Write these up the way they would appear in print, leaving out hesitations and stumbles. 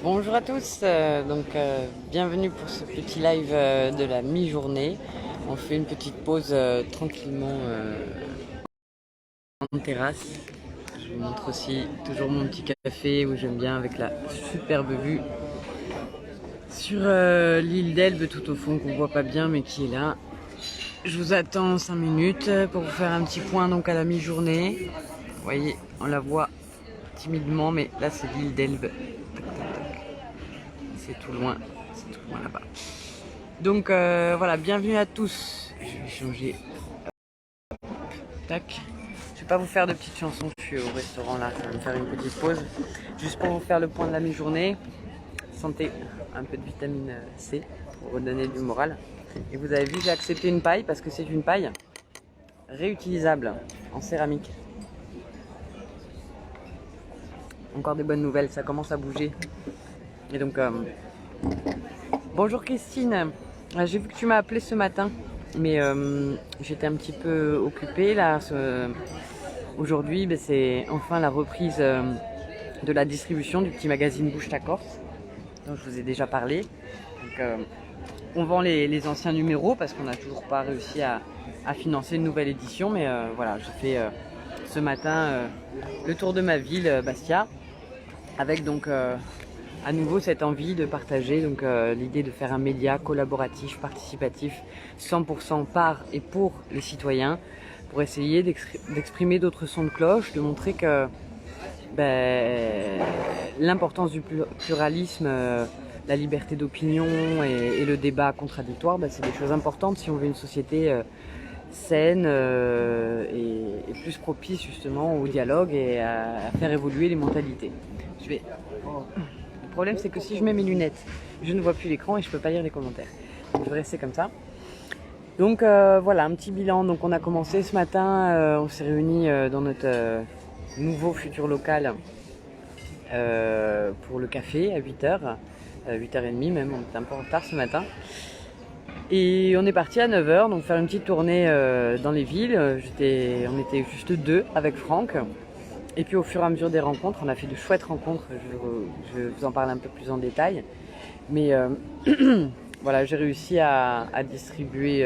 Bonjour à tous, bienvenue pour ce petit live de la mi-journée. On fait une petite pause tranquillement en terrasse. Je vous montre aussi toujours mon petit café où j'aime bien avec la superbe vue sur l'île d'Elbe tout au fond qu'on voit pas bien mais qui est là. Je vous attends 5 minutes pour vous faire un petit point donc à la mi-journée. Vous voyez, on la voit timidement mais là c'est l'île d'Elbe. C'est tout loin là-bas. Donc voilà, bienvenue à tous. Je vais changer. Tac. Je vais pas vous faire de petites chansons, je suis au restaurant là, je vais me faire une petite pause. Juste pour vous faire le point de la mi-journée. Santé, un peu de vitamine C pour redonner du moral. Et vous avez vu, j'ai accepté une paille parce que c'est une paille réutilisable en céramique. Encore des bonnes nouvelles, ça commence à bouger. Et donc, bonjour Christine, j'ai vu que tu m'as appelé ce matin, mais j'étais un petit peu occupée là. Aujourd'hui, c'est enfin la reprise de la distribution du petit magazine Bouge ta Corse, dont je vous ai déjà parlé. Donc, on vend les anciens numéros parce qu'on n'a toujours pas réussi à financer une nouvelle édition, mais voilà, j'ai fait ce matin le tour de ma ville, Bastia, avec donc à nouveau cette envie de partager, donc l'idée de faire un média collaboratif, participatif, 100% par et pour les citoyens, pour essayer d'exprimer d'autres sons de cloche, de montrer que l'importance du pluralisme, la liberté d'opinion et le débat contradictoire, c'est des choses importantes si on veut une société saine et plus propice justement au dialogue et à faire évoluer les mentalités. Le problème c'est que si je mets mes lunettes, je ne vois plus l'écran et je peux pas lire les commentaires. Donc, je vais rester comme ça. Donc voilà, un petit bilan. Donc on a commencé ce matin, on s'est réunis dans notre nouveau futur local pour le café à 8h, 8h30 même, on était un peu en retard ce matin. Et on est parti à 9h, donc faire une petite tournée dans les villes. On était juste deux avec Franck. Et puis au fur et à mesure des rencontres, on a fait de chouettes rencontres, je vais vous en parler un peu plus en détail. Mais voilà, j'ai réussi à distribuer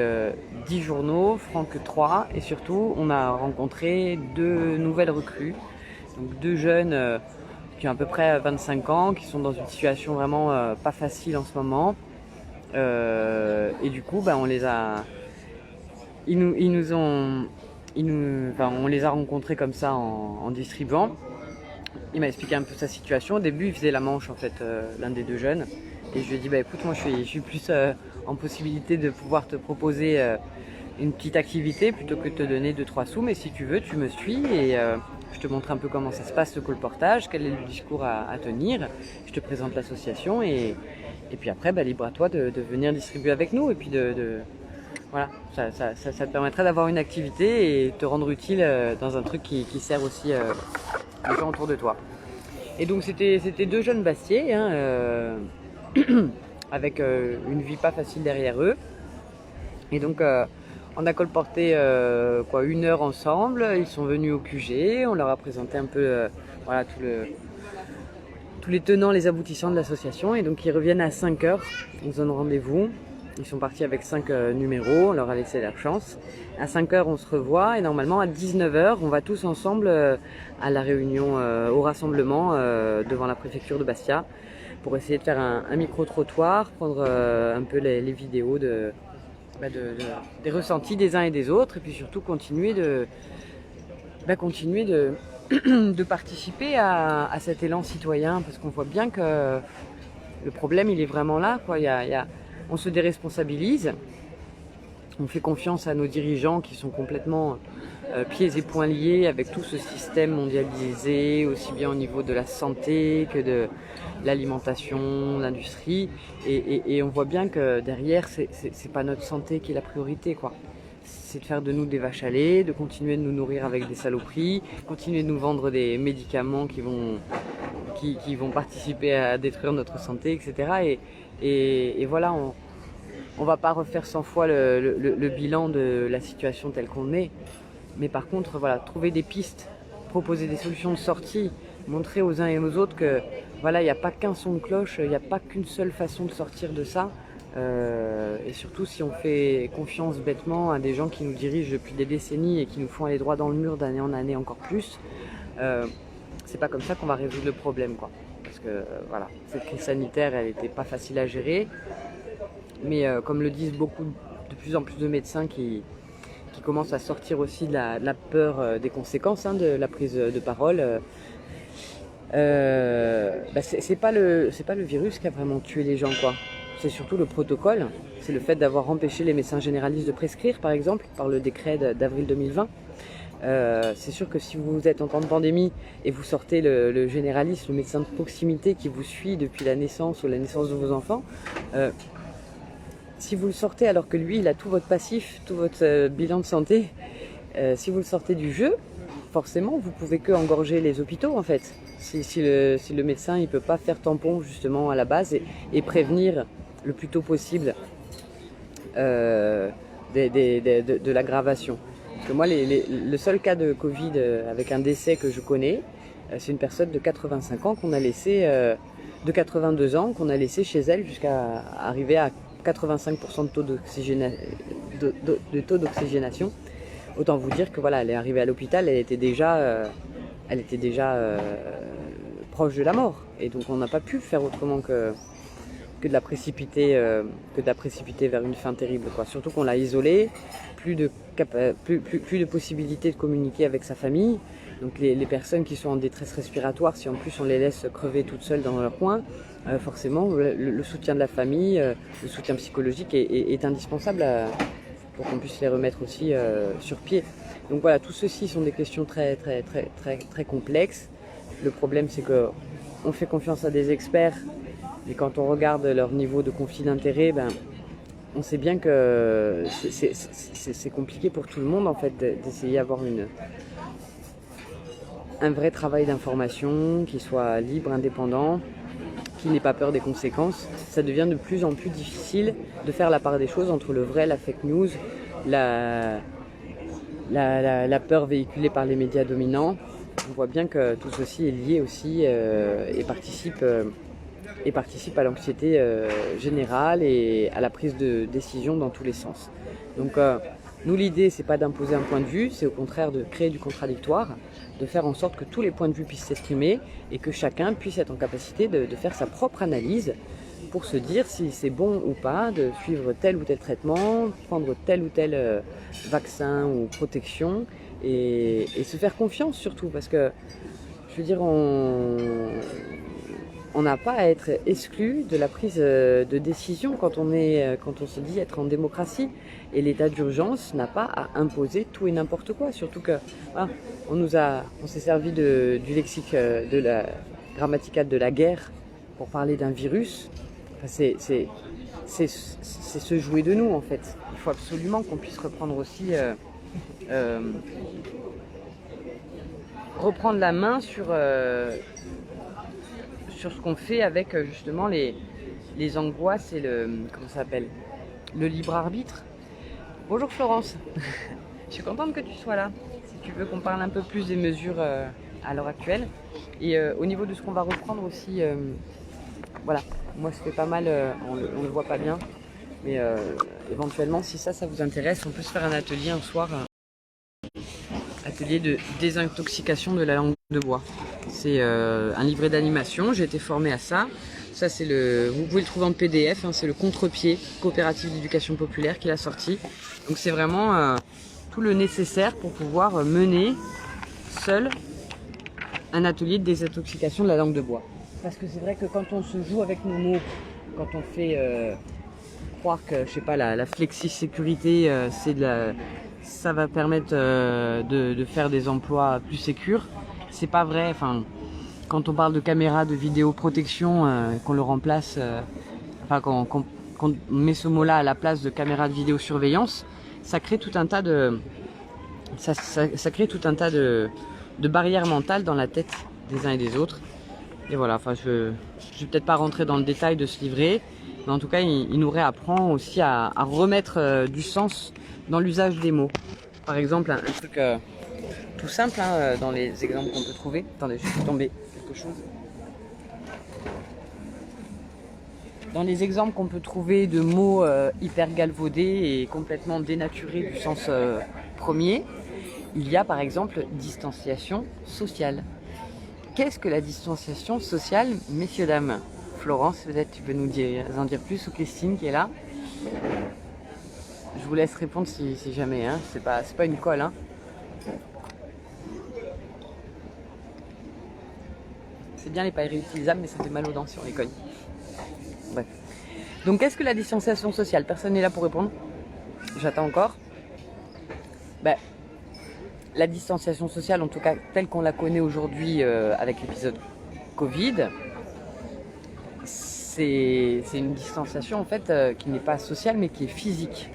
10 journaux, Franck 3, et surtout on a rencontré deux nouvelles recrues, donc deux jeunes qui ont à peu près 25 ans, qui sont dans une situation vraiment pas facile en ce moment. Et du coup, on les a, on les a rencontrés comme ça en distribuant. Il m'a expliqué un peu sa situation. Au début, il faisait la manche en fait, l'un des deux jeunes. Et je lui ai dit, écoute, moi je suis plus en possibilité de pouvoir te proposer une petite activité plutôt que de te donner 2-3 sous. Mais si tu veux, tu me suis et je te montre un peu comment ça se passe le colportage, quel est le discours à tenir. Je te présente l'association et puis après, libre à toi de venir distribuer avec nous. Et puis voilà, ça te permettrait d'avoir une activité et te rendre utile dans un truc qui sert aussi les gens autour de toi. Et donc c'était deux jeunes bastiers, hein, avec une vie pas facile derrière eux. Et donc on a colporté 1 heure ensemble. Ils sont venus au QG, on leur a présenté un peu voilà, tous les tenants, les aboutissants de l'association. Et donc ils reviennent à 5h, ils nous donnent rendez-vous. Ils sont partis avec 5 numéros, on leur a laissé leur chance. À 5h, on se revoit et normalement à 19h, on va tous ensemble à la réunion, au rassemblement devant la préfecture de Bastia pour essayer de faire un micro-trottoir, prendre un peu les vidéos des ressentis des uns et des autres et puis surtout continuer de de participer à cet élan citoyen parce qu'on voit bien que le problème il est vraiment là, quoi. On se déresponsabilise, on fait confiance à nos dirigeants qui sont complètement pieds et poings liés avec tout ce système mondialisé, aussi bien au niveau de la santé que de l'alimentation, l'industrie. Et on voit bien que derrière, c'est pas notre santé qui est la priorité, quoi. C'est de faire de nous des vaches à lait, de continuer de nous nourrir avec des saloperies, continuer de nous vendre des médicaments qui vont participer à détruire notre santé, etc. Et voilà, on va pas refaire 100 fois le bilan de la situation telle qu'on est. Mais par contre, voilà, trouver des pistes, proposer des solutions de sortie montrer aux uns et aux autres que voilà, il n'y a pas qu'un son de cloche, il n'y a pas qu'une seule façon de sortir de ça. Et surtout si on fait confiance bêtement à des gens qui nous dirigent depuis des décennies et qui nous font aller droit dans le mur d'année en année encore plus, c'est pas comme ça qu'on va résoudre le problème, quoi. Parce que voilà, cette crise sanitaire, elle n'était pas facile à gérer, mais comme le disent de plus en plus de médecins qui commencent à sortir aussi de la peur des conséquences de la prise de parole, c'est pas le virus qui a vraiment tué les gens, quoi. C'est surtout le protocole, c'est le fait d'avoir empêché les médecins généralistes de prescrire, par exemple, par le décret d'avril 2020. C'est sûr que si vous êtes en temps de pandémie et vous sortez le généraliste, le médecin de proximité qui vous suit depuis la naissance ou la naissance de vos enfants, si vous le sortez alors que lui, il a tout votre passif, tout votre bilan de santé, si vous le sortez du jeu, forcément, vous pouvez que engorger les hôpitaux, en fait. Si le médecin il peut pas faire tampon justement à la base et prévenir le plus tôt possible de l'aggravation. Parce que moi, le seul cas de Covid avec un décès que je connais, c'est une personne de 85 ans qu'on a laissé, de 82 ans qu'on a laissé chez elle jusqu'à arriver à 85% de taux d'oxygénation. Autant vous dire que voilà, elle est arrivée à l'hôpital, elle était déjà proche de la mort. Et donc on n'a pas pu faire autrement que de la précipiter vers une fin terrible, quoi. Surtout qu'on l'a isolée, plus de possibilité de communiquer avec sa famille. Donc les personnes qui sont en détresse respiratoire, si en plus on les laisse crever toutes seules dans leur coin, forcément le soutien de la famille, le soutien psychologique est indispensable pour qu'on puisse les remettre aussi sur pied. Donc voilà, tout ceci sont des questions très complexes. Le problème, c'est qu'on fait confiance à des experts, et quand on regarde leur niveau de conflit d'intérêts, on sait bien que c'est compliqué pour tout le monde, en fait, d'essayer d'avoir un vrai travail d'information qui soit libre, indépendant, qui n'ait pas peur des conséquences. Ça devient de plus en plus difficile de faire la part des choses entre le vrai, la fake news, la peur véhiculée par les médias dominants. On voit bien que tout ceci est lié aussi et participe à l'anxiété générale et à la prise de décision dans tous les sens. Donc nous, l'idée, c'est pas d'imposer un point de vue, c'est au contraire de créer du contradictoire, de faire en sorte que tous les points de vue puissent s'exprimer et que chacun puisse être en capacité de faire sa propre analyse pour se dire si c'est bon ou pas de suivre tel ou tel traitement, prendre tel ou tel vaccin ou protection et se faire confiance surtout, parce que je veux dire, on n'a pas à être exclu de la prise de décision quand on se dit être en démocratie. Et l'état d'urgence n'a pas à imposer tout et n'importe quoi. Surtout que on s'est servi du lexique de la grammaticale de la guerre pour parler d'un virus. Enfin, c'est se jouer de nous, en fait. Il faut absolument qu'on puisse reprendre aussi reprendre la main sur ce qu'on fait avec justement les angoisses et le libre arbitre. Bonjour Florence, je suis contente que tu sois là. Si tu veux qu'on parle un peu plus des mesures à l'heure actuelle et au niveau de ce qu'on va reprendre aussi, voilà, moi ça fait pas mal, on le voit pas bien, mais éventuellement si ça vous intéresse, on peut se faire un atelier un soir. Atelier de désintoxication de la langue de bois. C'est un livret d'animation, j'ai été formée à ça. Ça c'est vous pouvez le trouver en PDF, c'est le Contre-Pied, coopérative d'éducation populaire qui l'a sorti. Donc c'est vraiment tout le nécessaire pour pouvoir mener seul un atelier de désintoxication de la langue de bois. Parce que c'est vrai que quand on se joue avec nos mots, quand on fait croire que, je sais pas, la flexi-sécurité, ça va permettre de faire des emplois plus sécures. C'est pas vrai. Enfin, quand on parle de caméra de vidéoprotection, qu'on le remplace, qu'on met ce mot-là à la place de caméra de vidéosurveillance, ça crée tout un tas de barrières mentales dans la tête des uns et des autres. Et voilà. Enfin, je vais peut-être pas rentrer dans le détail de ce livret, mais en tout cas, il nous réapprend aussi à remettre du sens dans l'usage des mots. Par exemple, un truc tout simple dans les exemples qu'on peut trouver. Attendez, je suis tombée. quelque chose. Dans les exemples qu'on peut trouver de mots hyper galvaudés et complètement dénaturés du sens premier, il y a par exemple distanciation sociale. Qu'est-ce que la distanciation sociale, messieurs, dames? Florence, peut-être tu peux nous en dire plus, ou Christine qui est là. Je vous laisse répondre si jamais, hein. C'est pas une colle. Hein. C'est bien les pailles réutilisables, mais ça fait mal aux dents si on les cogne. Bref. Donc qu'est-ce que la distanciation sociale? Personne n'est là pour répondre. J'attends encore. Ben, la distanciation sociale, en tout cas telle qu'on la connaît aujourd'hui avec l'épisode Covid, c'est une distanciation en fait qui n'est pas sociale mais qui est physique.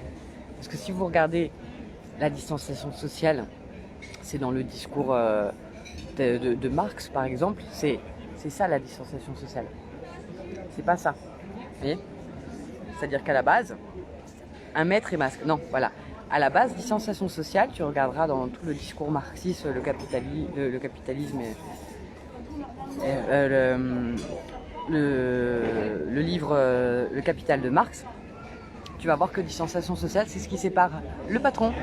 Parce que si vous regardez la distanciation sociale, c'est dans le discours de Marx par exemple, c'est ça la distanciation sociale. C'est pas ça. Vous voyez? C'est-à-dire qu'à la base, 1 mètre et masque. Non, voilà. À la base, distanciation sociale, tu regarderas dans tout le discours marxiste, le capitalisme et le livre Le Capital de Marx, tu vas voir que distanciation sociale, c'est ce qui sépare le patron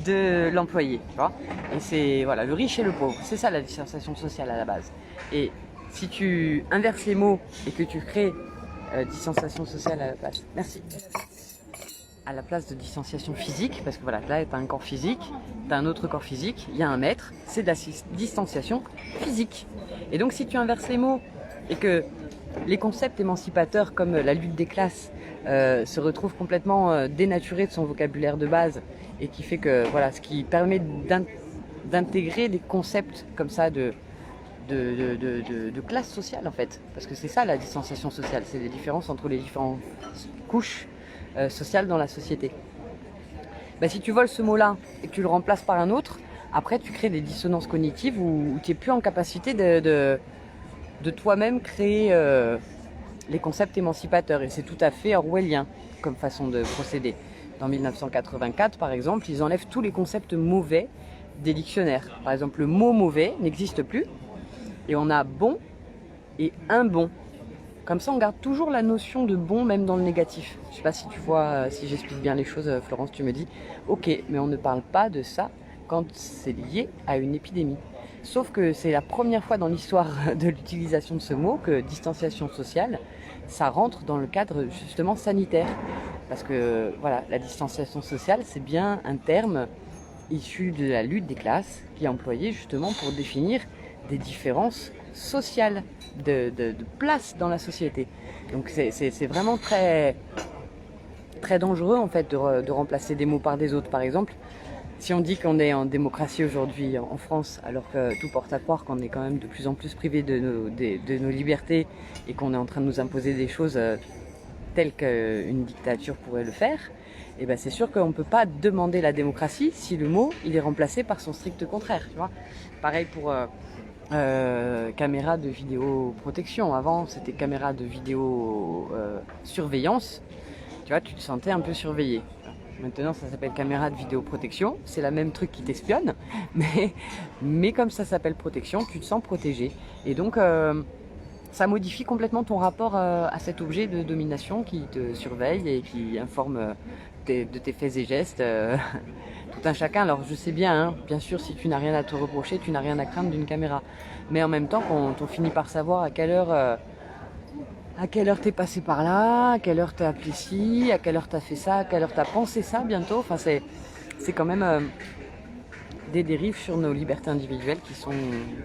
de l'employé. Tu vois, et c'est voilà, le riche et le pauvre. C'est ça la distanciation sociale à la base. Et si tu inverses les mots et que tu crées distanciation sociale à la place. Merci. À la place de distanciation physique, parce que voilà, là tu as un corps physique, tu as un autre corps physique, il y a 1 mètre, c'est de la distanciation physique. Et donc si tu inverses les mots et que les concepts émancipateurs comme la lutte des classes se retrouvent complètement dénaturés de son vocabulaire de base et qui fait que voilà, ce qui permet d'intégrer des concepts comme ça de classe sociale en fait, parce que c'est ça la distanciation sociale, c'est les différences entre les différentes couches sociales dans la société. Ben, si tu voles ce mot-là et que tu le remplaces par un autre, après tu crées des dissonances cognitives où tu n'es plus en capacité de toi-même créer les concepts émancipateurs, et c'est tout à fait orwellien comme façon de procéder. Dans 1984 par exemple, ils enlèvent tous les concepts mauvais des dictionnaires. Par exemple, le mot mauvais n'existe plus et on a bon et un bon. Comme ça, on garde toujours la notion de bon, même dans le négatif. Je ne sais pas si tu vois, si j'explique bien les choses, Florence, tu me dis. Ok, mais on ne parle pas de ça quand c'est lié à une épidémie. Sauf que c'est la première fois dans l'histoire de l'utilisation de ce mot que distanciation sociale, ça rentre dans le cadre justement sanitaire. Parce que voilà, la distanciation sociale, c'est bien un terme issu de la lutte des classes qui est employé justement pour définir des différences sociales, de place dans la société. Donc c'est vraiment très, très dangereux en fait de remplacer des mots par des autres. Par exemple, si on dit qu'on est en démocratie aujourd'hui en France, alors que tout porte à croire qu'on est quand même de plus en plus privé de nos libertés et qu'on est en train de nous imposer des choses telles qu'une dictature pourrait le faire, et ben c'est sûr qu'on ne peut pas demander la démocratie si le mot il est remplacé par son strict contraire. Tu vois, pareil pour caméra de vidéoprotection. Avant, c'était caméra de vidéo surveillance. Tu vois, tu te sentais un peu surveillé. Maintenant, ça s'appelle caméra de vidéoprotection. C'est la même truc qui t'espionne, mais comme ça s'appelle protection, tu te sens protégé. Et donc, ça modifie complètement ton rapport à cet objet de domination qui te surveille et qui informe de tes faits et gestes. Tout un chacun. Alors je sais bien, hein, bien sûr, si tu n'as rien à te reprocher, tu n'as rien à craindre d'une caméra. Mais en même temps, quand on finit par savoir à quelle heure t'es passé par là, à quelle heure t'as appelé ci, à quelle heure t'as fait ça, à quelle heure t'as pensé ça bientôt. Enfin, c'est quand même des dérives sur nos libertés individuelles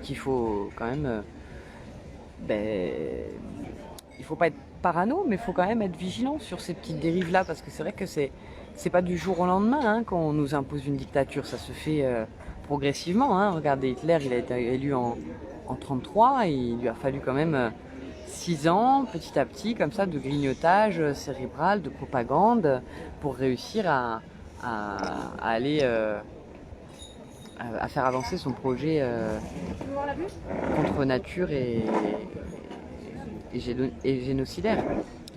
qu'il faut quand même. Il faut pas être parano, mais il faut quand même être vigilant sur ces petites dérives-là, parce que c'est vrai que c'est pas du jour au lendemain hein, qu'on nous impose une dictature, ça se fait progressivement. Hein. Regardez, Hitler, il a été élu en 1933, et il lui a fallu quand même 6 ans, petit à petit, comme ça, de grignotage cérébral, de propagande, pour réussir à aller à faire avancer son projet contre nature et génocidaire.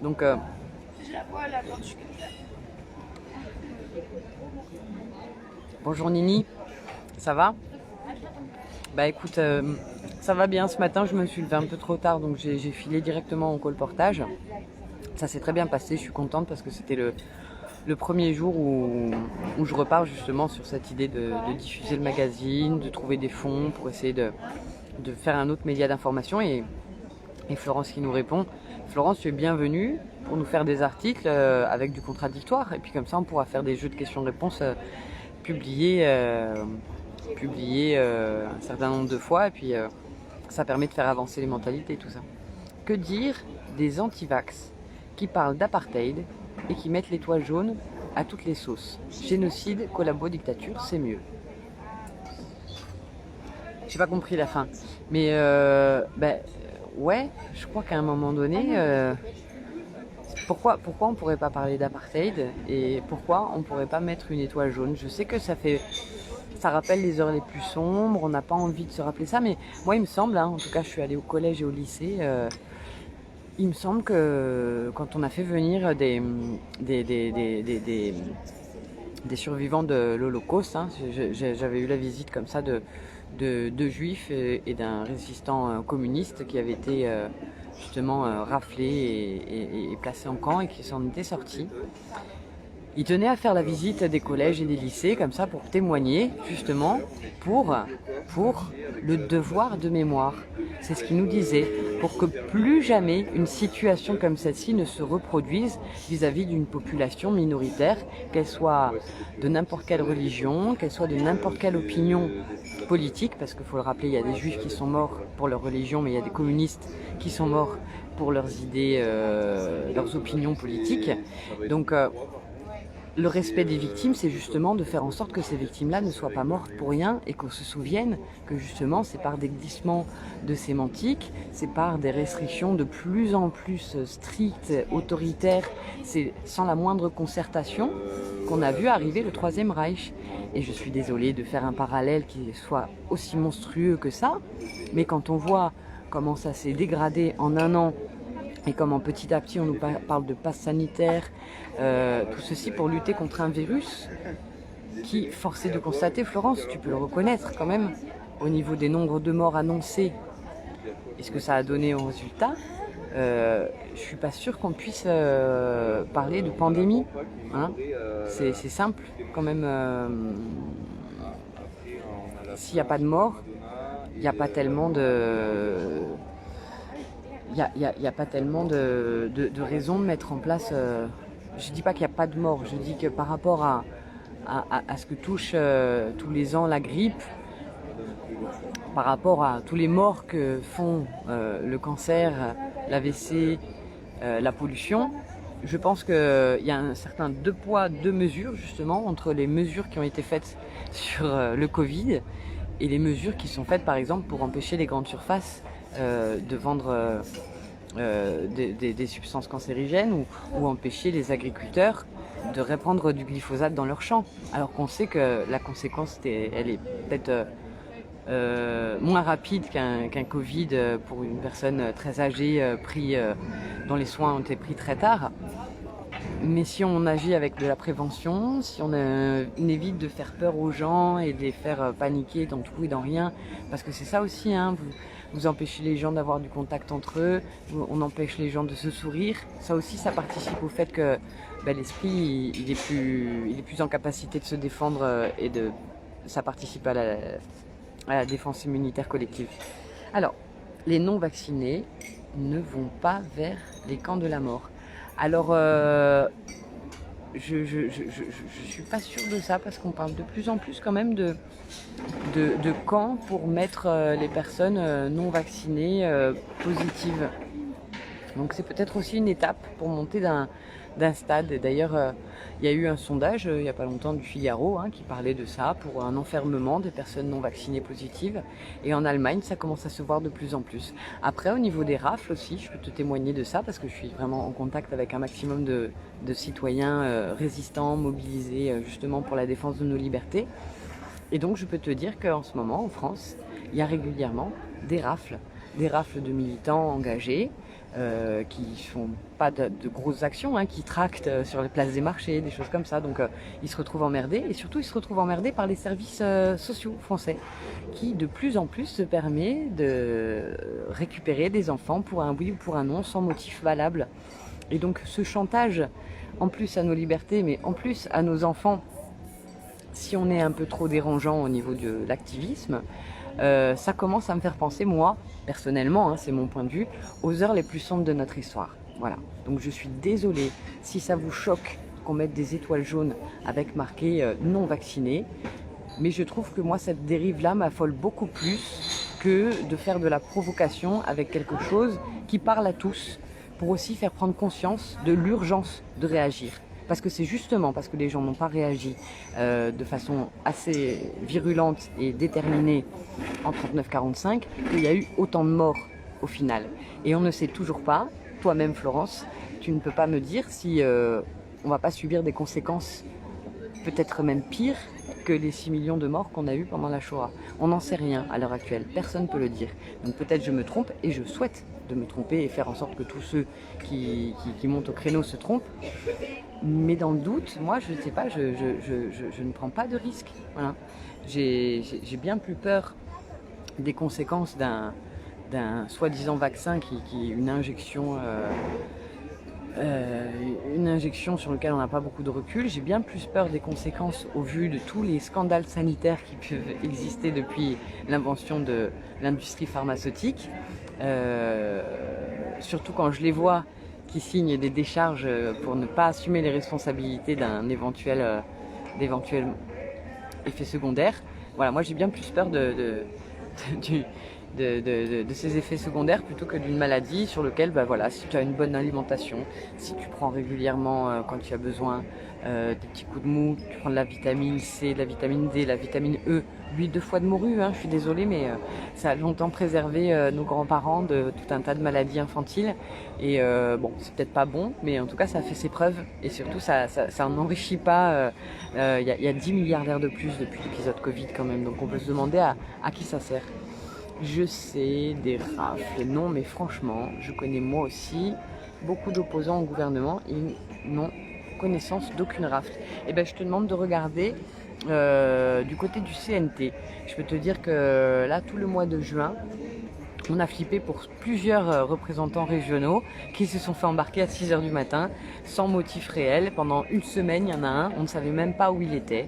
Donc, bonjour Nini, ça va? Bah écoute, Ça va bien, ce matin je me suis levée un peu trop tard, donc j'ai filé directement au colportage. Ça s'est très bien passé, je suis contente parce que c'était le premier jour où je repars justement sur cette idée de diffuser le magazine, de trouver des fonds pour essayer de faire un autre média d'information. Et Florence qui nous répond: Florence, tu es bienvenue pour nous faire des articles avec du contradictoire. Et puis comme ça, on pourra faire des jeux de questions-réponses publiés un certain nombre de fois. Et puis ça permet de faire avancer les mentalités, tout ça. Que dire des anti-vax qui parlent d'apartheid et qui mettent l'étoile jaune à toutes les sauces? Génocide, collabo, dictature, c'est mieux. J'ai pas compris la fin. Mais ouais, je crois qu'à un moment donné, pourquoi on pourrait pas parler d'apartheid et pourquoi on pourrait pas mettre une étoile jaune? Je sais que ça rappelle les heures les plus sombres, on n'a pas envie de se rappeler ça, mais moi il me semble, en tout cas je suis allée au collège et au lycée, il me semble que quand on a fait venir des survivants de l'Holocauste, j'avais eu la visite comme ça de juifs et d'un résistant communiste qui avait été justement raflé et placé en camp et qui s'en était sorti. Il tenait à faire la visite des collèges et des lycées comme ça pour témoigner justement pour le devoir de mémoire. C'est ce qu'il nous disait, pour que plus jamais une situation comme celle-ci ne se reproduise vis-à-vis d'une population minoritaire, qu'elle soit de n'importe quelle religion, qu'elle soit de n'importe quelle opinion politique, parce qu'il faut le rappeler, il y a des juifs qui sont morts pour leur religion, mais il y a des communistes qui sont morts pour leurs idées, leurs opinions politiques. Donc le respect des victimes, c'est justement de faire en sorte que ces victimes-là ne soient pas mortes pour rien et qu'on se souvienne que justement c'est par des glissements de sémantique, c'est par des restrictions de plus en plus strictes, autoritaires, c'est sans la moindre concertation qu'on a vu arriver le Troisième Reich. Et je suis désolée de faire un parallèle qui soit aussi monstrueux que ça, mais quand on voit comment ça s'est dégradé en un an, et comment petit à petit on nous parle de passe sanitaire, tout ceci pour lutter contre un virus qui, force est de constater, Florence, tu peux le reconnaître quand même, au niveau des nombres de morts annoncés et ce que ça a donné au résultat, je suis pas sûre qu'on puisse parler de pandémie. C'est simple quand même. S'il n'y a pas de morts, il n'y a pas tellement de... Il n'y a pas tellement de raisons de mettre en place... je ne dis pas qu'il n'y a pas de mort, je dis que par rapport à ce que touche tous les ans la grippe, par rapport à tous les morts que font le cancer, l'AVC, la pollution, je pense qu'il y a un certain deux poids, deux mesures justement entre les mesures qui ont été faites sur le Covid et les mesures qui sont faites par exemple pour empêcher les grandes surfaces de vendre des substances cancérigènes ou empêcher les agriculteurs de répandre du glyphosate dans leurs champs. Alors qu'on sait que la conséquence, elle est peut-être moins rapide qu'un Covid pour une personne très âgée dont les soins ont été pris très tard. Mais si on agit avec de la prévention, si on évite de faire peur aux gens et de les faire paniquer dans tout et dans rien, parce que c'est ça aussi, vous empêchez les gens d'avoir du contact entre eux, on empêche les gens de se sourire. Ça aussi, ça participe au fait que l'esprit, il est plus en capacité de se défendre et ça participe à la défense immunitaire collective. Alors, les non-vaccinés ne vont pas vers les camps de la mort. Alors, je suis pas sûre de ça parce qu'on parle de plus en plus quand même de camps pour mettre les personnes non vaccinées positives. Donc c'est peut-être aussi une étape pour monter d'un stade. Et d'ailleurs, il y a eu un sondage il n'y a pas longtemps du Figaro qui parlait de ça, pour un enfermement des personnes non vaccinées positives. Et en Allemagne, ça commence à se voir de plus en plus. Après, au niveau des rafles aussi, je peux te témoigner de ça parce que je suis vraiment en contact avec un maximum de citoyens résistants, mobilisés justement pour la défense de nos libertés. Et donc, je peux te dire qu'en ce moment, en France, il y a régulièrement des rafles des rafles de militants engagés qui font pas de grosses actions, hein, qui tractent sur les places des marchés, des choses comme ça. Donc ils se retrouvent emmerdés et surtout ils se retrouvent emmerdés par les services sociaux français qui de plus en plus se permet de récupérer des enfants pour un oui ou pour un non sans motif valable. Et donc ce chantage, en plus à nos libertés, mais en plus à nos enfants, si on est un peu trop dérangeant au niveau de l'activisme, ça commence à me faire penser, moi, personnellement, hein, c'est mon point de vue, aux heures les plus sombres de notre histoire. Voilà. Donc je suis désolée si ça vous choque qu'on mette des étoiles jaunes avec marqué non vacciné, mais je trouve que moi cette dérive-là m'affole beaucoup plus que de faire de la provocation avec quelque chose qui parle à tous, pour aussi faire prendre conscience de l'urgence de réagir. Parce que c'est justement parce que les gens n'ont pas réagi de façon assez virulente et déterminée en 39-45 qu'il y a eu autant de morts au final. Et on ne sait toujours pas, toi-même Florence, tu ne peux pas me dire si on ne va pas subir des conséquences peut-être même pires que les 6 millions de morts qu'on a eu pendant la Shoah. On n'en sait rien à l'heure actuelle, personne ne peut le dire. Donc peut-être je me trompe et je souhaite de me tromper et faire en sorte que tous ceux qui montent au créneau se trompent. Mais dans le doute, moi je ne sais pas, je ne prends pas de risque. Voilà. J'ai bien plus peur des conséquences d'un soi-disant vaccin qui est une injection sur laquelle on n'a pas beaucoup de recul. J'ai bien plus peur des conséquences au vu de tous les scandales sanitaires qui peuvent exister depuis l'invention de l'industrie pharmaceutique. Surtout quand je les vois qui signent des décharges pour ne pas assumer les responsabilités d'un éventuel effet secondaire. Voilà, moi j'ai bien plus peur de ces effets secondaires plutôt que d'une maladie sur lequel, bah voilà, si tu as une bonne alimentation, si tu prends régulièrement quand tu as besoin des petits coups de mou, tu prends de la vitamine C, de la vitamine D, de la vitamine E, l'huile de foie de morue, hein, je suis désolée, mais ça a longtemps préservé nos grands-parents de tout un tas de maladies infantiles. Et bon, c'est peut-être pas bon, mais en tout cas, ça a fait ses preuves. Et surtout, ça n'enrichit pas. Y a 10 milliardaires de plus depuis l'épisode Covid quand même. Donc on peut se demander à qui ça sert. Je sais, des rafles, non, mais franchement, je connais moi aussi beaucoup d'opposants au gouvernement. Ils n'ont connaissance d'aucune rafle. Et ben, je te demande de regarder du côté du CNT. Je peux te dire que là, tout le mois de juin, on a flippé pour plusieurs représentants régionaux qui se sont fait embarquer à 6h du matin sans motif réel. Pendant une semaine, il y en a un, on ne savait même pas où il était.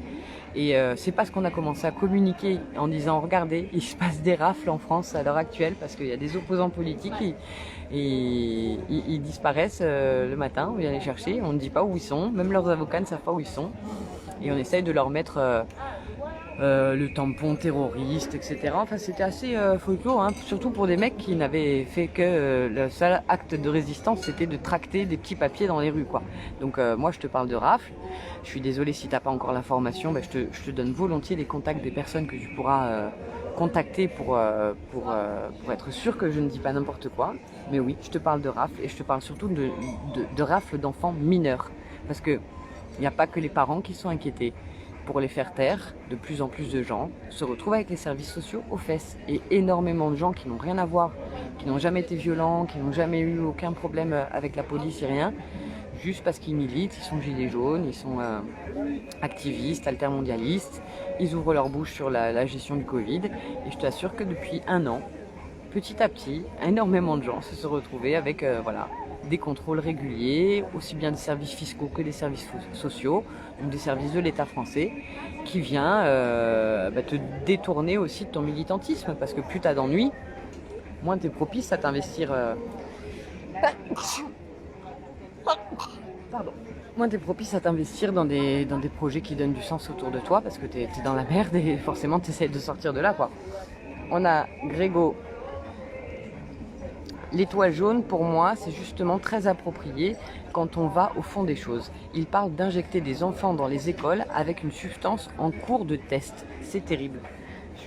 Et c'est parce qu'on a commencé à communiquer en disant regardez, il se passe des rafles en France à l'heure actuelle parce qu'il y a des opposants politiques et ils disparaissent le matin, on vient les chercher, on ne dit pas où ils sont, même leurs avocats ne savent pas où ils sont et on essaye de leur mettre le tampon terroriste, etc. Enfin c'était assez folklore, hein, surtout pour des mecs qui n'avaient fait que le seul acte de résistance c'était de tracter des petits papiers dans les rues, quoi. Donc moi je te parle de rafle. Je suis désolée si tu n'as pas encore l'information, ben je te donne volontiers les contacts des personnes que tu pourras contacter pour être sûr que je ne dis pas n'importe quoi. Mais oui, je te parle de rafle et je te parle surtout de rafle d'enfants mineurs. Parce qu'il n'y a pas que les parents qui sont inquiétés. Pour les faire taire, de plus en plus de gens se retrouvent avec les services sociaux aux fesses. Et énormément de gens qui n'ont rien à voir, qui n'ont jamais été violents, qui n'ont jamais eu aucun problème avec la police et rien, juste parce qu'ils militent, ils sont gilets jaunes, ils sont activistes, altermondialistes, ils ouvrent leur bouche sur la gestion du Covid. Et je t'assure que depuis un an, petit à petit, énormément de gens se sont retrouvés avec voilà, des contrôles réguliers, aussi bien des services fiscaux que des services sociaux, donc des services de l'État français, qui vient te détourner aussi de ton militantisme, parce que plus tu as d'ennuis, moins tu es propice à t'investir... Pardon. Moins tu es propice à t'investir dans des projets qui donnent du sens autour de toi, parce que tu es dans la merde et forcément tu essaies de sortir de là, quoi. On a Grégo. L'étoile jaune, pour moi, c'est justement très approprié quand on va au fond des choses. Il parle d'injecter des enfants dans les écoles avec une substance en cours de test. C'est terrible.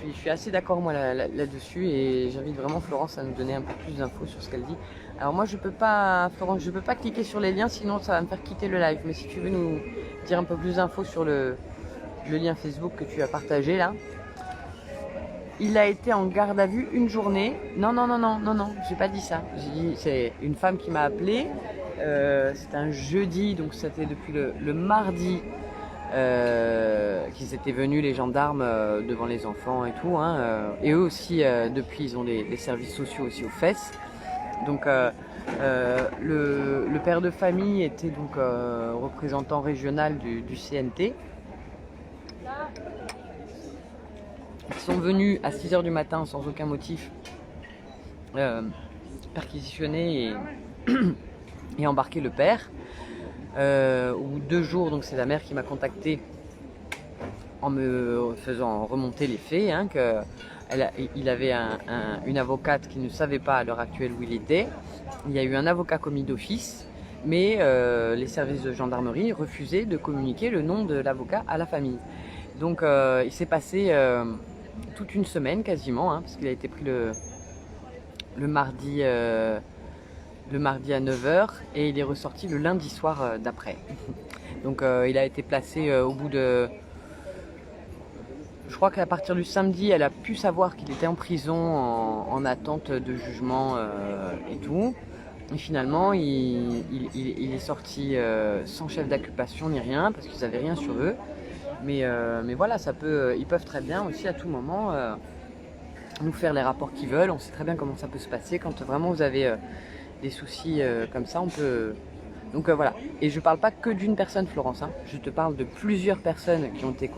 Je suis assez d'accord moi là-dessus et j'invite vraiment Florence à nous donner un peu plus d'infos sur ce qu'elle dit. Alors moi je peux pas, Florence, je peux pas cliquer sur les liens sinon ça va me faire quitter le live. Mais si tu veux nous dire un peu plus d'infos sur le lien Facebook que tu as partagé là. Il a été en garde à vue une journée. Non, j'ai pas dit ça. J'ai dit, c'est une femme qui m'a appelé. C'était un jeudi, donc c'était depuis le mardi qu'ils étaient venus, les gendarmes, devant les enfants et tout. Hein, et eux aussi, depuis, ils ont des services sociaux aussi aux fesses. Donc le père de famille était donc représentant régional du CNT. Ils sont venus à 6 h du matin sans aucun motif perquisitionner et embarquer le père. Au bout de 2 jours, donc c'est la mère qui m'a contacté en me faisant remonter les faits, hein, qu'il avait une avocate qui ne savait pas à l'heure actuelle où il était. Il y a eu un avocat commis d'office, mais les services de gendarmerie refusaient de communiquer le nom de l'avocat à la famille. Donc il s'est passé toute une semaine quasiment, hein, parce qu'il a été pris le mardi à 9 h et il est ressorti le lundi soir d'après. Donc il a été placé au bout de... Je crois qu'à partir du samedi, elle a pu savoir qu'il était en prison en attente de jugement et tout. Et finalement, il est sorti sans chef d'accusation ni rien, parce qu'ils n'avaient rien sur eux. Mais voilà, ils peuvent très bien aussi à tout moment nous faire les rapports qu'ils veulent. On sait très bien comment ça peut se passer. Quand vraiment vous avez des soucis comme ça, on peut... Donc voilà. Et je ne parle pas que d'une personne, Florence. Hein. Je te parle de plusieurs personnes qui ont été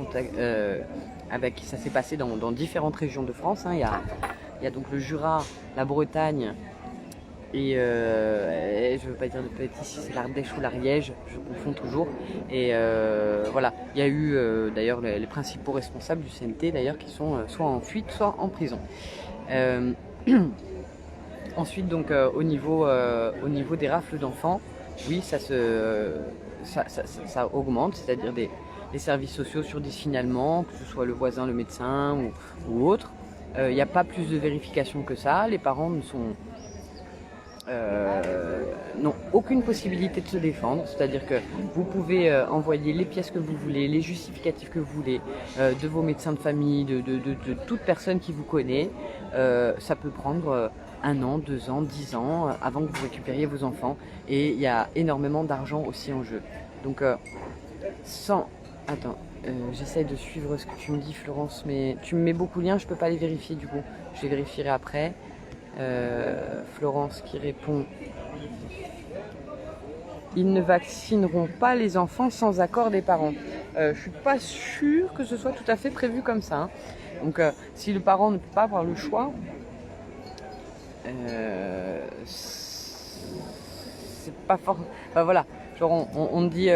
avec qui ça s'est passé dans différentes régions de France. Hein. Il y a donc le Jura, la Bretagne et je ne veux pas dire de petit, si c'est l'Ardèche ou l'Ariège, je confonds toujours. Et voilà, il y a eu d'ailleurs les principaux responsables du CNT d'ailleurs qui sont soit en fuite, soit en prison. Ensuite, donc au niveau des rafles d'enfants, oui, ça augmente, c'est-à-dire les services sociaux sur des signalements, que ce soit le voisin, le médecin ou autre. Il n'y a pas plus de vérification que ça. Les parents n'ont aucune possibilité de se défendre, c'est-à-dire que vous pouvez envoyer les pièces que vous voulez, les justificatifs que vous voulez, de vos médecins de famille, de toute personne qui vous connaît. Ça peut prendre 1 an, 2 ans, 10 ans avant que vous récupériez vos enfants, et il y a énormément d'argent aussi en jeu. Donc Attends, j'essaye de suivre ce que tu me dis, Florence, mais tu me mets beaucoup de liens, je peux pas les vérifier du coup. Je les vérifierai après. Florence qui répond: ils ne vaccineront pas les enfants sans accord des parents. Je suis pas sûre que ce soit tout à fait prévu comme ça. Hein. Donc si le parent ne peut pas avoir le choix, c'est pas fort. Enfin voilà, genre on te dit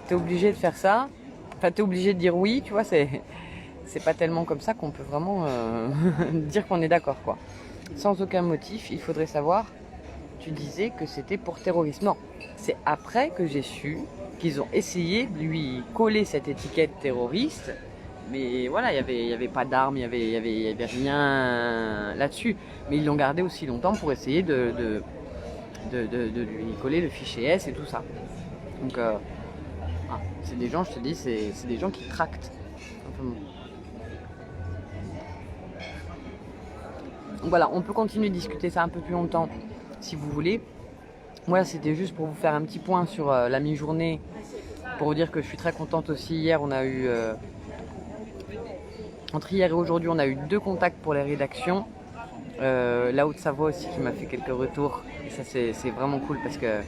t'es obligé de faire ça. Enfin t'es obligé de dire oui, tu vois, c'est pas tellement comme ça qu'on peut vraiment dire qu'on est d'accord quoi. Sans aucun motif, il faudrait savoir, tu disais que c'était pour terrorisme. Non, c'est après que j'ai su qu'ils ont essayé de lui coller cette étiquette terroriste. Mais voilà, il y avait pas d'armes, il y avait rien là-dessus. Mais ils l'ont gardé aussi longtemps pour essayer de lui coller le fichier S et tout ça. Donc, c'est des gens, je te dis, c'est des gens qui tractent. Simplement. Donc voilà, on peut continuer de discuter ça un peu plus longtemps si vous voulez. Moi, c'était juste pour vous faire un petit point sur la mi-journée, pour vous dire que je suis très contente aussi. Hier, on a eu... entre hier et aujourd'hui, on a eu 2 contacts pour les rédactions. La Haute-Savoie aussi qui m'a fait quelques retours. Et ça, c'est vraiment cool parce que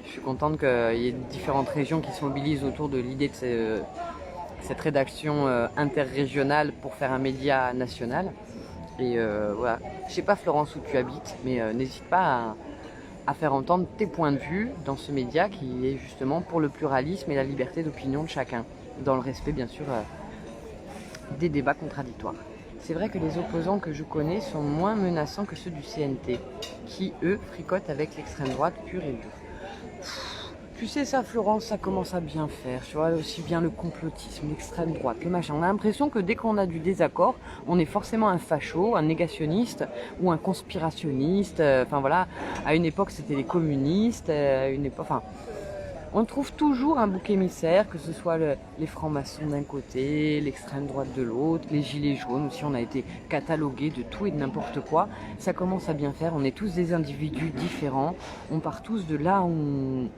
je suis contente qu'il y ait différentes régions qui se mobilisent autour de l'idée de cette rédaction interrégionale pour faire un média national. Et voilà, je sais pas Florence où tu habites, mais n'hésite pas à faire entendre tes points de vue dans ce média qui est justement pour le pluralisme et la liberté d'opinion de chacun, dans le respect bien sûr des débats contradictoires. C'est vrai que les opposants que je connais sont moins menaçants que ceux du CNT, qui eux fricotent avec l'extrême droite pure et dure. Tu sais ça Florence, ça commence à bien faire, tu vois, aussi bien le complotisme, l'extrême droite, le machin. On a l'impression que dès qu'on a du désaccord, on est forcément un facho, un négationniste ou un conspirationniste. Enfin voilà, à une époque c'était les communistes, à une époque, enfin On trouve toujours un bouc émissaire, que ce soit les francs-maçons d'un côté, l'extrême droite de l'autre, les gilets jaunes aussi, on a été catalogués de tout et de n'importe quoi. Ça commence à bien faire, on est tous des individus différents, on part tous de là où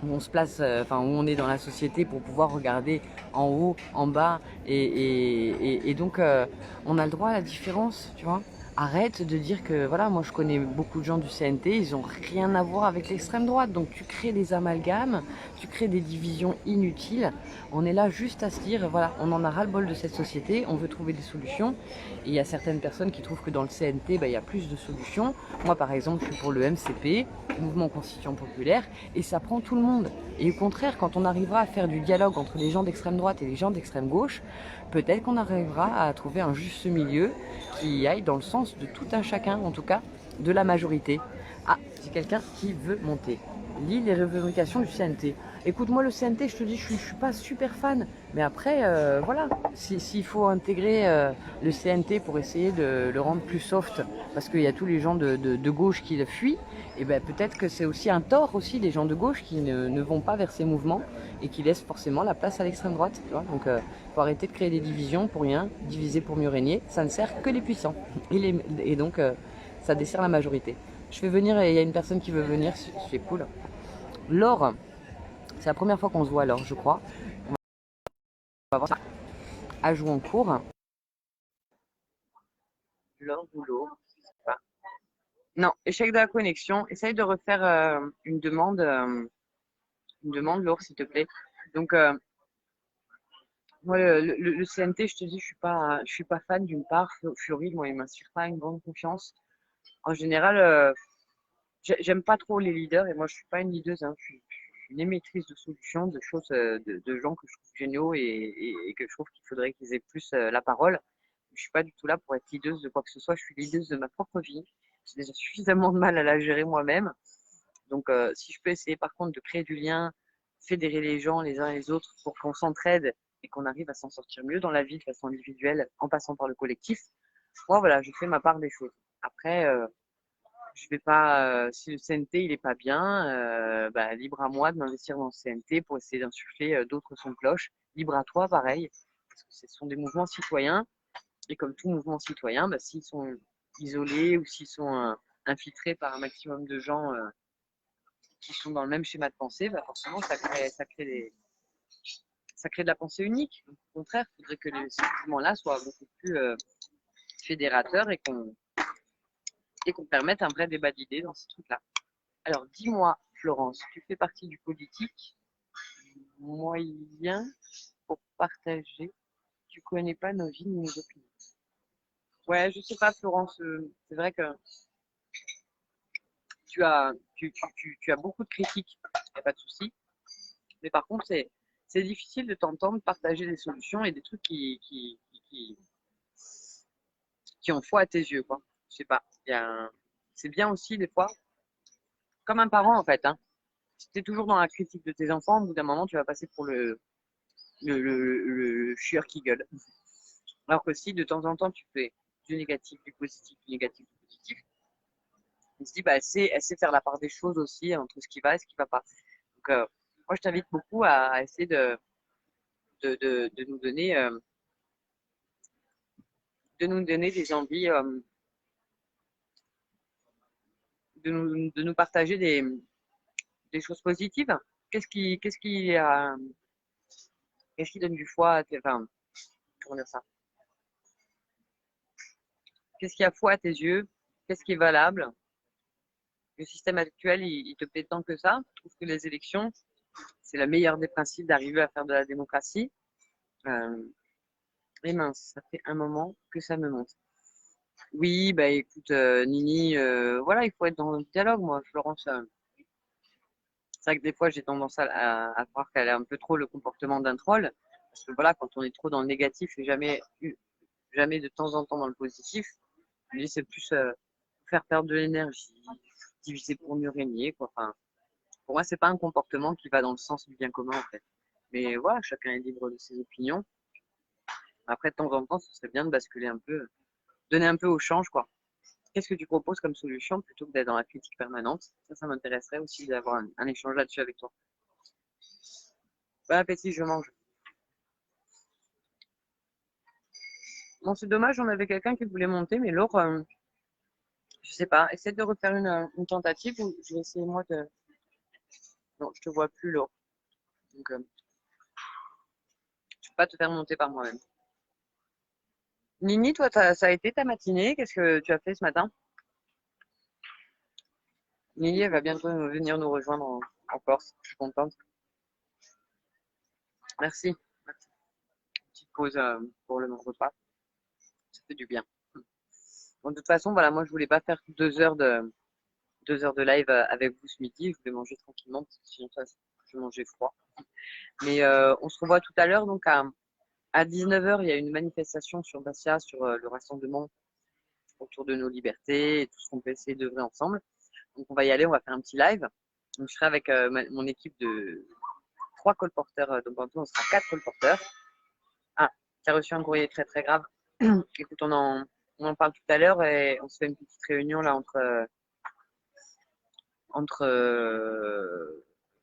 on se place, enfin où on est dans la société pour pouvoir regarder en haut, en bas, et donc on a le droit à la différence, tu vois. Arrête de dire que, voilà, moi je connais beaucoup de gens du CNT, ils ont rien à voir avec l'extrême droite, donc tu crées des amalgames, tu crées des divisions inutiles. On est là juste à se dire, voilà, on en a ras-le-bol de cette société, on veut trouver des solutions, et il y a certaines personnes qui trouvent que dans le CNT, bah, il y a plus de solutions. Moi par exemple, je suis pour le MCP, Mouvement Constituant Populaire, et ça prend tout le monde. Et au contraire, quand on arrivera à faire du dialogue entre les gens d'extrême droite et les gens d'extrême gauche, peut-être qu'on arrivera à trouver un juste milieu qui aille dans le sens de tout un chacun, en tout cas de la majorité. Ah, c'est quelqu'un qui veut monter. Lis les revendications du CNT. Écoute, moi le CNT, je te dis, je suis pas super fan. Mais après, voilà, s'il faut intégrer le CNT pour essayer de le rendre plus soft, parce qu'il y a tous les gens de gauche qui le fuient, et ben peut-être que c'est aussi un tort aussi des gens de gauche qui ne vont pas vers ces mouvements et qui laissent forcément la place à l'extrême droite. Tu vois. Donc faut arrêter de créer des divisions pour rien, diviser pour mieux régner, ça ne sert que les puissants. Et donc ça dessert la majorité. Je fais venir, il y a une personne qui veut venir, c'est cool. Laure, c'est la première fois qu'on se voit alors, je crois. On va voir ça. Ajout en cours. Laure ou Laure, je sais pas. Non, échec de la connexion. Essaye de refaire une demande, Laure, s'il te plaît. Donc, moi, le CNT, je te dis, je suis pas fan d'une part. Fiori, moi, il m'inspire pas une grande confiance. En général, j'aime pas trop les leaders et moi, je suis pas une leaduse. Hein. Je suis une émettrice de solutions, de choses, de gens que je trouve géniaux et que je trouve qu'il faudrait qu'ils aient plus la parole. Je suis pas du tout là pour être leaduse de quoi que ce soit. Je suis leaduse de ma propre vie. J'ai déjà suffisamment de mal à la gérer moi-même. Donc, si je peux essayer par contre de créer du lien, fédérer les gens les uns et les autres pour qu'on s'entraide et qu'on arrive à s'en sortir mieux dans la vie de façon individuelle en passant par le collectif, moi voilà, je fais ma part des choses. Après, je vais pas, si le CNT il est pas bien, bah, libre à moi de m'investir dans le CNT pour essayer d'insuffler d'autres sons de cloche. Libre à toi, pareil, parce que ce sont des mouvements citoyens et comme tout mouvement citoyen, bah, s'ils sont isolés ou s'ils sont infiltrés par un maximum de gens qui sont dans le même schéma de pensée, bah forcément, ça crée de la pensée unique. Donc, au contraire, il faudrait que ces mouvements-là soient beaucoup plus fédérateurs et qu'on permette un vrai débat d'idées dans ces trucs-là. Alors, dis-moi, Florence, tu fais partie du politique moyen pour partager. Tu connais pas nos vies ni nos opinions. Ouais, je sais pas, Florence. C'est vrai que tu as beaucoup de critiques, il n'y a pas de souci. Mais par contre, c'est difficile de t'entendre partager des solutions et des trucs qui ont foi à tes yeux, quoi. Je sais pas. C'est bien aussi, des fois, comme un parent, en fait, hein. Si t'es toujours dans la critique de tes enfants, au bout d'un moment, tu vas passer pour le chieur qui gueule. Alors que si, de temps en temps, tu fais du négatif, du positif, du négatif, du positif, on se dit, bah, elle sait faire la part des choses aussi entre ce qui va et ce qui va pas. Donc, moi, je t'invite beaucoup à essayer de nous donner, des envies, de nous partager des choses positives. Qu'est-ce qui, qu'est-ce qui, qu'est-ce qui donne du foi à enfin, comment dire ça? Qu'est-ce qui a foi à tes yeux? Qu'est-ce qui est valable? Le système actuel, il te plaît tant que ça? Je trouve que les élections, c'est la meilleure des principes d'arriver à faire de la démocratie. Euh, et mince, ça fait un moment que ça me monte. Oui, bah écoute, Nini, voilà, il faut être dans le dialogue, moi, Florence. C'est vrai que des fois, j'ai tendance à croire qu'elle a un peu trop le comportement d'un troll. Parce que voilà, quand on est trop dans le négatif et jamais de temps en temps dans le positif, lui, c'est plus faire perdre de l'énergie, diviser pour mieux régner, quoi. Enfin, pour moi, c'est pas un comportement qui va dans le sens du bien commun, en fait. Mais voilà, chacun est libre de ses opinions. Après, de temps en temps, ce serait bien de basculer un peu, donner un peu au change, quoi. Qu'est-ce que tu proposes comme solution plutôt que d'être dans la critique permanente? Ça m'intéresserait aussi d'avoir un échange là-dessus avec toi. Bon appétit, je mange. Bon, c'est dommage, on avait quelqu'un qui voulait monter, mais Laure, je sais pas, essaie de refaire une tentative ou je vais essayer moi de. Non, je te vois plus, Laure. Donc, je peux pas te faire monter par moi-même. Nini, toi, ça a été ta matinée? Qu'est-ce que tu as fait ce matin? Nini, elle va bientôt venir nous rejoindre en Corse. Je suis contente. Merci. Petite pause pour le repas. Ça fait du bien. Bon, de toute façon, voilà, moi, je voulais pas faire 2 heures de live avec vous ce midi. Je voulais manger tranquillement parce que sinon, je mangeais froid. Mais on se revoit tout à l'heure. Donc, à 19h, il y a une manifestation sur Bastia, sur le rassemblement autour de nos libertés et tout ce qu'on peut essayer d'œuvrer ensemble. Donc, on va y aller. On va faire un petit live. Donc, je serai avec mon équipe de 3 colporteurs. Donc, en tout, on sera 4 colporteurs. Ah, tu as reçu un courrier très, très grave. Écoute, on en parle tout à l'heure et on se fait une petite réunion là entre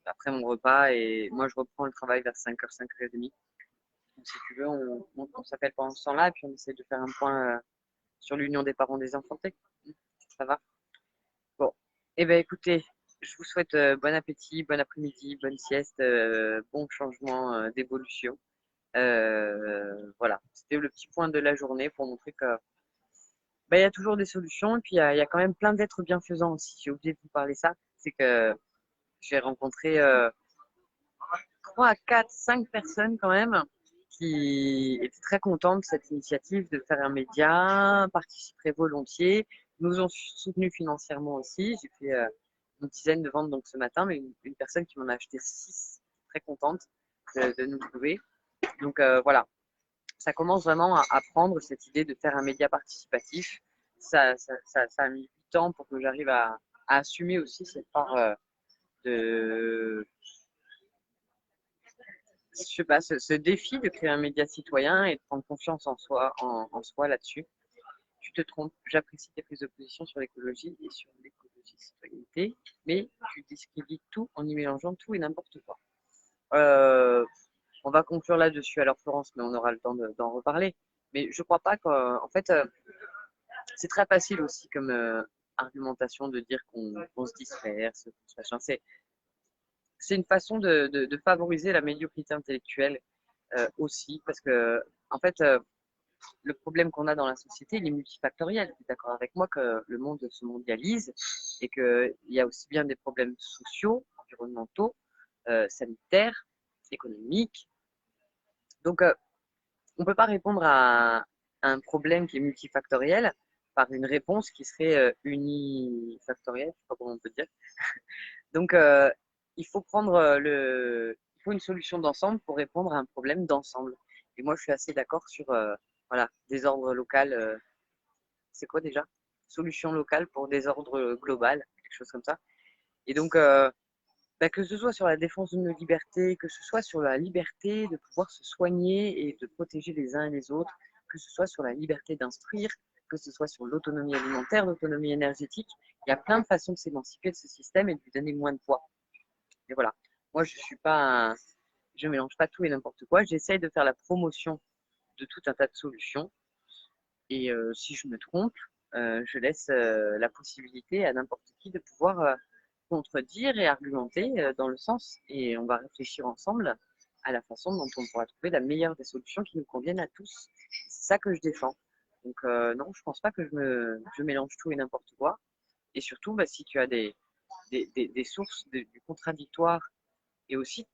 après mon repas et moi je reprends le travail vers 5h, 5h30. Donc, si tu veux, on s'appelle pendant ce temps-là et puis on essaie de faire un point sur l'union des parents désenfantés. Ça va? Bon. Eh bien écoutez, je vous souhaite bon appétit, bon après-midi, bonne sieste, bon changement d'évolution. Voilà, c'était le petit point de la journée pour montrer que il y a toujours des solutions et puis il y a quand même plein d'êtres bienfaisants aussi. J'ai oublié de vous parler ça, c'est que j'ai rencontré 3, 4, 5 personnes quand même qui étaient très contentes de cette initiative de faire un média, participeraient volontiers, nous ont soutenus financièrement aussi. J'ai fait une dizaine de ventes donc ce matin, mais une personne qui m'en a acheté 6, très contente de nous trouver. Donc voilà, ça commence vraiment à prendre cette idée de faire un média participatif. Ça a mis du temps pour que j'arrive à assumer aussi cette part de, je sais pas, ce défi de créer un média citoyen et de prendre confiance en soi là-dessus. Tu te trompes, j'apprécie tes prises de position sur l'écologie et sur l'écologie citoyenneté, mais tu discrédites tout en y mélangeant tout et n'importe quoi. On va conclure là-dessus alors Florence, mais on aura le temps d'en reparler. Mais je crois pas qu'en fait, c'est très facile aussi comme argumentation de dire qu'on se disperse, c'est une façon de favoriser la médiocrité intellectuelle aussi, parce que en fait, le problème qu'on a dans la société, il est multifactoriel. Tu es d'accord avec moi que le monde se mondialise et qu'il y a aussi bien des problèmes sociaux, environnementaux, sanitaires, économiques. Donc, on ne peut pas répondre à un problème qui est multifactoriel par une réponse qui serait unifactorielle, je ne sais pas comment on peut dire. Donc, il faut il faut une solution d'ensemble pour répondre à un problème d'ensemble. Et moi, je suis assez d'accord sur, voilà, désordre local. C'est quoi déjà? Solution locale pour désordre global, quelque chose comme ça. Et donc, que ce soit sur la défense de nos libertés, que ce soit sur la liberté de pouvoir se soigner et de protéger les uns et les autres, que ce soit sur la liberté d'instruire, que ce soit sur l'autonomie alimentaire, l'autonomie énergétique, il y a plein de façons de s'émanciper de ce système et de lui donner moins de poids. Et voilà. Moi, je mélange pas tout et n'importe quoi. J'essaye de faire la promotion de tout un tas de solutions. Et si je me trompe, je laisse la possibilité à n'importe qui de pouvoir contredire et argumenter dans le sens. Et on va réfléchir ensemble à la façon dont on pourra trouver la meilleure des solutions qui nous conviennent à tous. C'est ça que je défends. Donc non, je pense pas que je mélange tout et n'importe quoi. Et surtout, si tu as des sources du contradictoire et aussi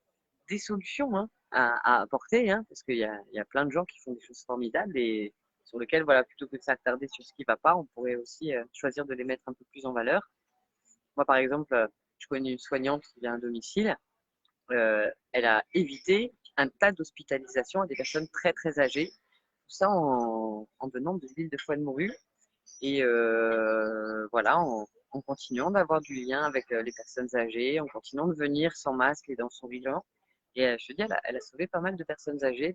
des solutions hein, à apporter, hein, parce qu'il y a plein de gens qui font des choses formidables et sur lesquelles, voilà, plutôt que de s'attarder sur ce qui ne va pas, on pourrait aussi choisir de les mettre un peu plus en valeur. Moi, par exemple, je connais une soignante qui vient à un domicile. Elle a évité un tas d'hospitalisations à des personnes très très âgées, tout ça en donnant de l'huile de foie de morue et voilà, en continuant d'avoir du lien avec les personnes âgées, en continuant de venir sans masque et dans son bilan. Et je te dis, elle a sauvé pas mal de personnes âgées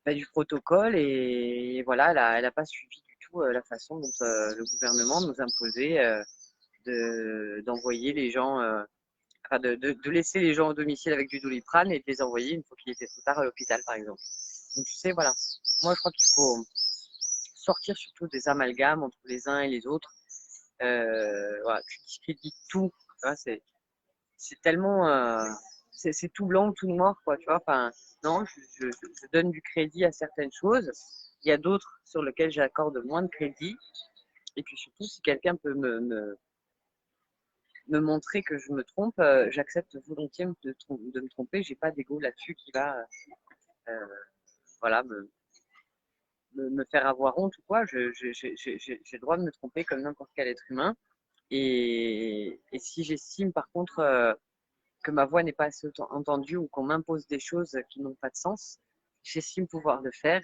du protocole et voilà, elle a pas suivi du tout la façon dont le gouvernement nous imposait d'envoyer les gens enfin de laisser les gens au domicile avec du Doliprane et de les envoyer une fois qu'il était trop tard à l'hôpital, par exemple. Donc tu sais, voilà. Moi, je crois qu'il faut sortir surtout des amalgames entre les uns et les autres. Voilà, tu discrédites tout. C'est tellement, c'est tout blanc ou tout noir, quoi. Tu vois. Enfin, non, je donne du crédit à certaines choses. Il y a d'autres sur lesquelles j'accorde moins de crédit. Et puis surtout, si quelqu'un peut me montrer que je me trompe, j'accepte volontiers de me tromper. J'ai pas d'ego là-dessus qui va, euh, voilà, me faire avoir honte ou quoi. J'ai le droit de me tromper comme n'importe quel être humain. Et si j'estime par contre que ma voix n'est pas assez entendue ou qu'on m'impose des choses qui n'ont pas de sens, j'estime pouvoir le faire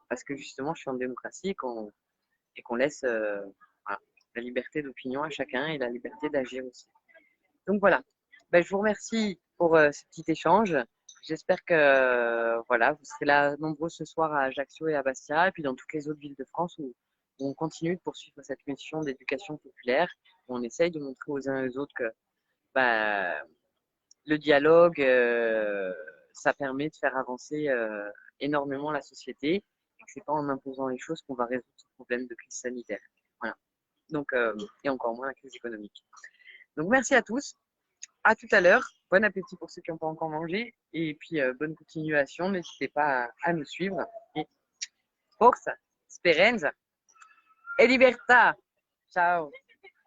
parce que justement je suis en démocratie et qu'on laisse voilà, la liberté d'opinion à chacun et la liberté d'agir aussi. Donc voilà, ben, je vous remercie pour ce petit échange. J'espère que voilà, vous serez là nombreux ce soir à Ajaccio et à Bastia, et puis dans toutes les autres villes de France où on continue de poursuivre cette mission d'éducation populaire, où on essaye de montrer aux uns et aux autres que bah, le dialogue, ça permet de faire avancer énormément la société, et que c'est pas en imposant les choses qu'on va résoudre ce problème de crise sanitaire. Voilà. Donc, et encore moins la crise économique. Donc merci à tous. À tout à l'heure. Bon appétit pour ceux qui n'ont pas encore mangé. Et puis, bonne continuation. N'hésitez pas à nous suivre. Et forza, speranza et libertà. Ciao.